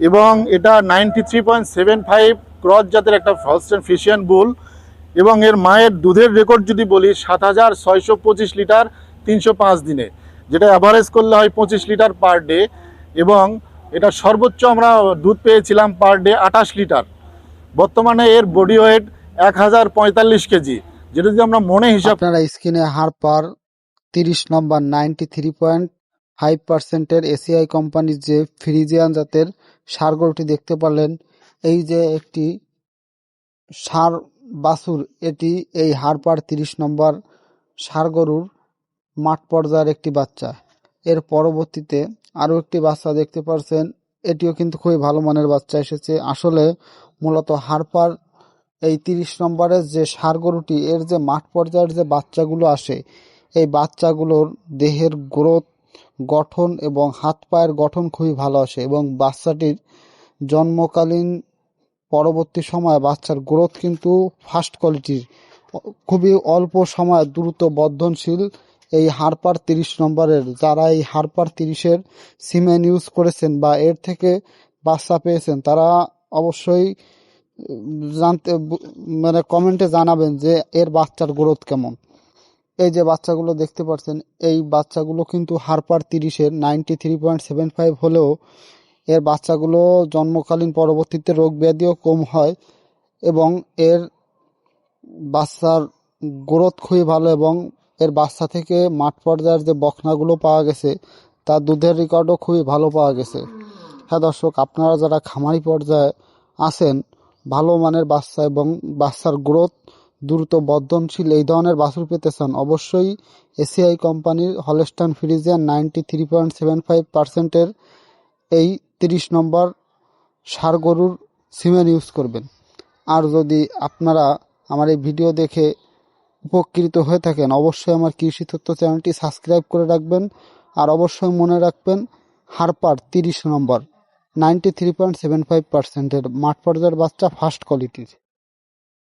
এবং এটা 93.75 ক্রস জাতের একটা হলস্টাইন ফ্রিজিয়ান বুল। এবং এর মায়ের দুধের রেকর্ড যদি বলি 7,625 লিটার 305 দিনে, যেটা অ্যাভারেজ করলে হয় 25 লিটার পার ডে। এবং এটা সর্বোচ্চ আমরা দুধ পেয়েছিলাম পার ডে 28 লিটার। বর্তমানে এর বডি ওয়েট 1045 কেজি, যেটা যদি আমরা মনে হিসাব। আপনারা স্ক্রিনে হারপার 30 নম্বর 93.5%-এর এসিআই কোম্পানির যে ফ্রিজিয়ান জাতের ষাঁড় গরুটি দেখতে পারলেন। এই যে একটি ষাঁড় বাছুর, এটি এই হারপার 30 নম্বর ষাঁড় গরুর মাঠ পর্যায়ের একটি বাচ্চা। এর পরবর্তীতে আরও একটি বাচ্চা দেখতে পাচ্ছেন, এটিও কিন্তু খুবই ভালো মানের বাচ্চা এসেছে। আসলে মূলত হারপার এই 30 নম্বরের যে ষাঁড় গরুটি, এর যে মাঠ পর্যায়ের যে বাচ্চাগুলো আসে, এই বাচ্চাগুলোর দেহের গ্রোথ, গঠন এবং হাত পায়ের গঠন খুবই ভালো আসে এবং বাচ্চাটির জন্মকালীন পরবর্তী সময়ে বাচ্চার গ্রোথ কিন্তু ফার্স্ট কোয়ালিটির, খুবই অল্প সময়ে দ্রুত বর্ধনশীল। এই হারপার 30 নম্বরের, যারা এই হারপার 30-এর সিমেন ইউজ করেছেন বা এর থেকে বাচ্চা পেয়েছেন, তারা অবশ্যই মানে কমেন্টে জানাবেন যে এর বাচ্চার গ্রোথ কেমন। এই যে বাচ্চাগুলো দেখতে পাচ্ছেন, এই বাচ্চাগুলো কিন্তু হারপার 30-এর 93.75 হলেও এর বাচ্চাগুলো জন্মকালীন পরবর্তীতে রোগ ব্যাধিও কম হয় এবং এর বাচ্চার গ্রোথ খুবই ভালো এবং এর বাচ্চা থেকে মাঠ পর্যায়ের যে বকনাগুলো পাওয়া গেছে, তার দুধের রেকর্ডও খুবই ভালো পাওয়া গেছে। হ্যাঁ দর্শক, আপনারা যারা খামারি পর্যায়ে আছেন, ভালো মানের বাচ্চা এবং বাচ্চার গ্রোথ দ্রুত বর্ধনশীল এই ধরনের বাছুর পেতে চান, অবশ্যই এসিআই কোম্পানির হলস্টাইন ফ্রিজিয়ান 93.75%-এর এই 30 নম্বর ষাঁড় গরুর সিমেন ইউজ করবেন। আর যদি আপনারা আমার এই ভিডিও দেখে উপকৃত হয়ে থাকেন, অবশ্যই আমার কৃষি তথ্য চ্যানেলটি সাবস্ক্রাইব করে রাখবেন। আর অবশ্যই মনে রাখবেন, হারপার 30 নম্বর 93.75%-এর মাঠ পর্যায়ের বাচ্চা ফার্স্ট কোয়ালিটির।